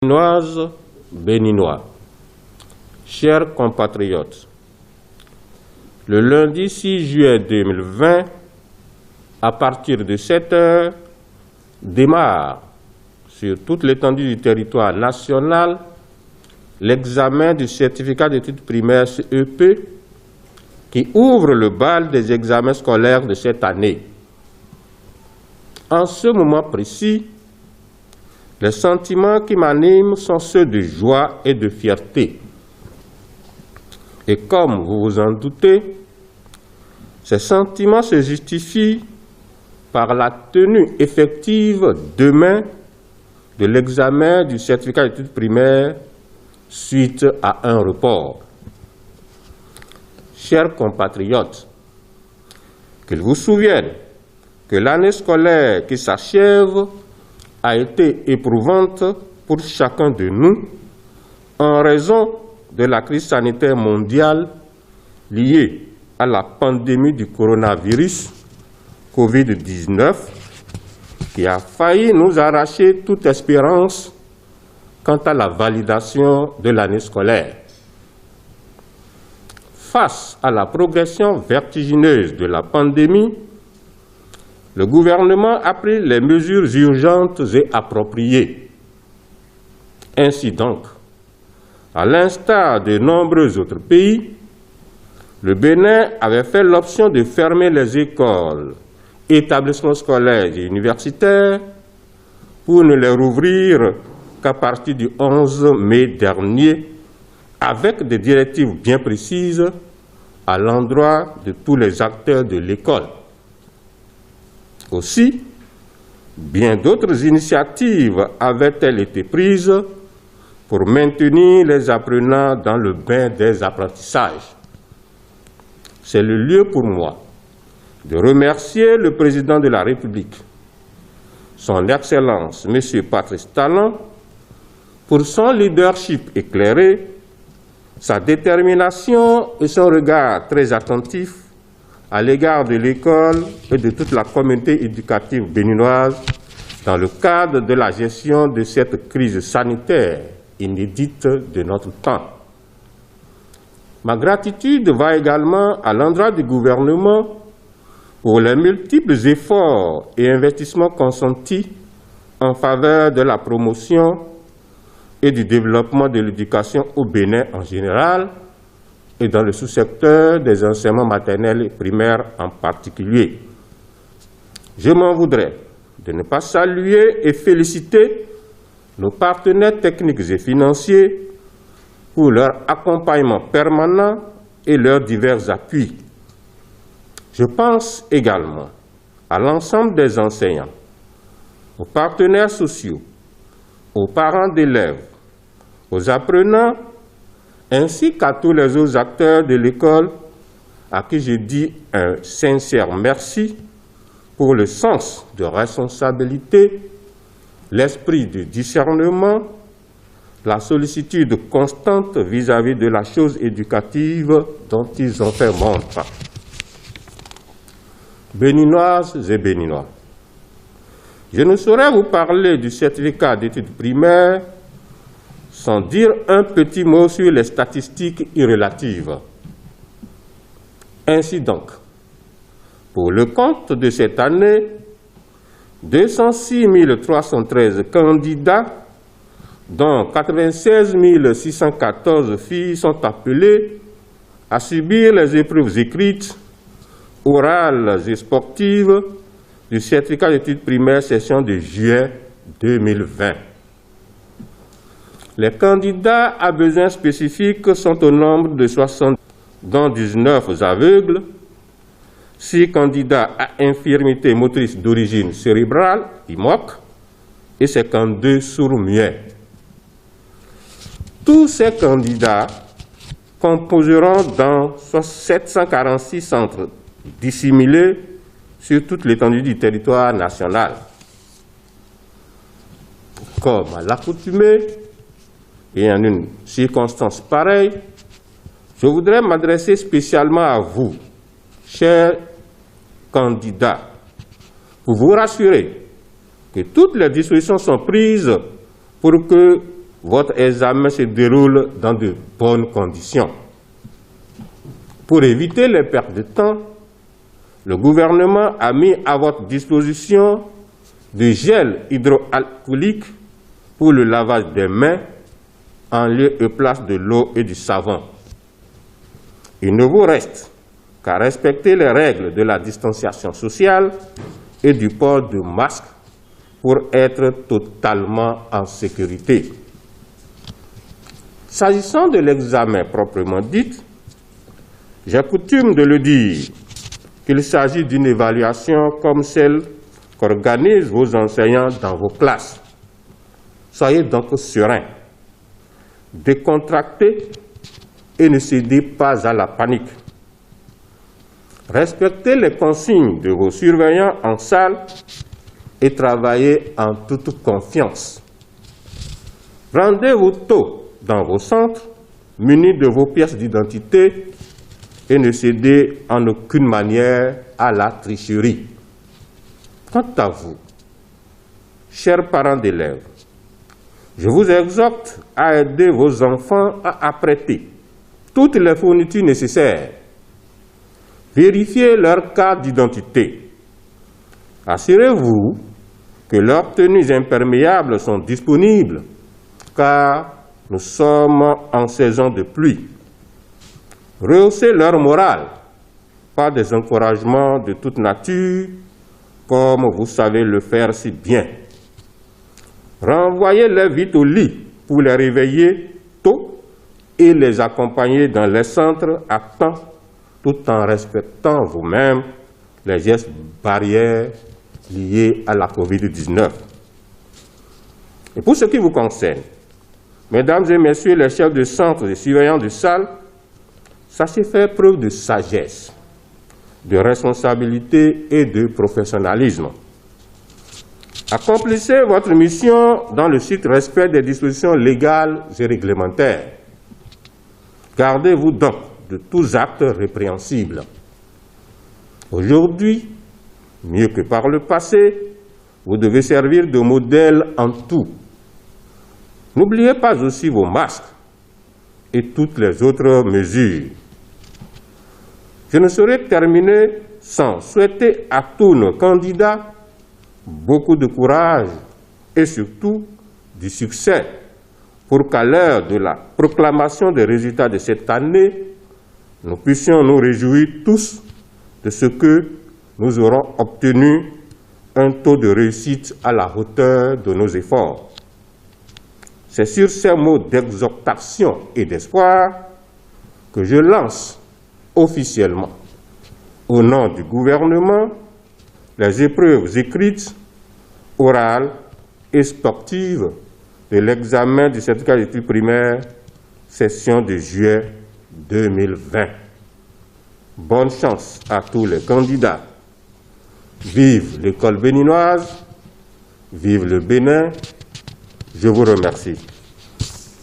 Béninoises, Béninois, chers compatriotes, le lundi 6 juin 2020, à partir de 7 heures, démarre sur toute l'étendue du territoire national l'examen du certificat d'études primaires CEP qui ouvre le bal des examens scolaires de cette année. En ce moment précis, les sentiments qui m'animent sont ceux de joie et de fierté. Et comme vous vous en doutez, ces sentiments se justifient par la tenue effective demain de l'examen du certificat d'études primaires suite à un report. Chers compatriotes, qu'il vous souvienne que l'année scolaire qui s'achève a été éprouvante pour chacun de nous en raison de la crise sanitaire mondiale liée à la pandémie du coronavirus Covid-19 qui a failli nous arracher toute espérance quant à la validation de l'année scolaire. Face à la progression vertigineuse de la pandémie, le gouvernement a pris les mesures urgentes et appropriées. Ainsi donc, à l'instar de nombreux autres pays, le Bénin avait fait l'option de fermer les écoles, établissements scolaires et universitaires pour ne les rouvrir qu'à partir du 11 mai dernier, avec des directives bien précises à l'endroit de tous les acteurs de l'école. Aussi, bien d'autres initiatives avaient-elles été prises pour maintenir les apprenants dans le bain des apprentissages. C'est le lieu pour moi de remercier le président de la République, son Excellence, M. Patrice Talon, pour son leadership éclairé, sa détermination et son regard très attentif à l'égard de l'école et de toute la communauté éducative béninoise dans le cadre de la gestion de cette crise sanitaire inédite de notre temps. Ma gratitude va également à l'endroit du gouvernement pour les multiples efforts et investissements consentis en faveur de la promotion et du développement de l'éducation au Bénin en général et dans le sous-secteur des enseignements maternels et primaires en particulier. Je m'en voudrais de ne pas saluer et féliciter nos partenaires techniques et financiers pour leur accompagnement permanent et leurs divers appuis. Je pense également à l'ensemble des enseignants, aux partenaires sociaux, aux parents d'élèves, aux apprenants, ainsi qu'à tous les autres acteurs de l'école à qui je dis un sincère merci pour le sens de responsabilité, l'esprit de discernement, la sollicitude constante vis-à-vis de la chose éducative dont ils ont fait montre. Béninoises et Béninois, je ne saurais vous parler du certificat d'études primaires sans dire un petit mot sur les statistiques irrelatives. Ainsi donc, pour le compte de cette année, 206 313 candidats, dont 96 614 filles, sont appelés à subir les épreuves écrites, orales et sportives du certificat d'études primaires session de juin 2020. Les candidats à besoins spécifiques sont au nombre de 60, dont 19 aveugles, 6 candidats à infirmité motrice d'origine cérébrale, IMOC, et 52 sourds-muets. Tous ces candidats composeront dans 746 centres disséminés sur toute l'étendue du territoire national. Comme à l'accoutumée, et en une circonstance pareille, je voudrais m'adresser spécialement à vous, chers candidats, pour vous rassurer que toutes les dispositions sont prises pour que votre examen se déroule dans de bonnes conditions. Pour éviter les pertes de temps, le gouvernement a mis à votre disposition du gel hydroalcoolique pour le lavage des mains en lieu et place de l'eau et du savon. Il ne vous reste qu'à respecter les règles de la distanciation sociale et du port de masque pour être totalement en sécurité. S'agissant de l'examen proprement dit, j'ai coutume de le dire qu'il s'agit d'une évaluation comme celle qu'organisent vos enseignants dans vos classes. Soyez donc sereins, décontractés et ne cédez pas à la panique. Respectez les consignes de vos surveillants en salle et travaillez en toute confiance. Rendez-vous tôt dans vos centres, munis de vos pièces d'identité et ne cédez en aucune manière à la tricherie. Quant à vous, chers parents d'élèves, je vous exhorte à aider vos enfants à apprêter toutes les fournitures nécessaires. Vérifiez leur carte d'identité. Assurez-vous que leurs tenues imperméables sont disponibles, car nous sommes en saison de pluie. Rehaussez leur morale par des encouragements de toute nature, comme vous savez le faire si bien. Renvoyez-les vite au lit pour les réveiller tôt et les accompagner dans les centres à temps, tout en respectant vous-même les gestes barrières liés à la COVID-19. Et pour ce qui vous concerne, mesdames et messieurs les chefs de centre et surveillants de salle, sachez faire preuve de sagesse, de responsabilité et de professionnalisme. Accomplissez votre mission dans le strict respect des dispositions légales et réglementaires. Gardez-vous donc de tous actes répréhensibles. Aujourd'hui, mieux que par le passé, vous devez servir de modèle en tout. N'oubliez pas aussi vos masques et toutes les autres mesures. Je ne saurais terminer sans souhaiter à tous nos candidats beaucoup de courage et surtout du succès pour qu'à l'heure de la proclamation des résultats de cette année, nous puissions nous réjouir tous de ce que nous aurons obtenu, un taux de réussite à la hauteur de nos efforts. C'est sur ces mots d'exhortation et d'espoir que je lance officiellement, au nom du gouvernement, les épreuves écrites, orales et sportives de l'examen du certificat d'études primaires, session de juillet 2020. Bonne chance à tous les candidats. Vive l'école béninoise, vive le Bénin. Je vous remercie.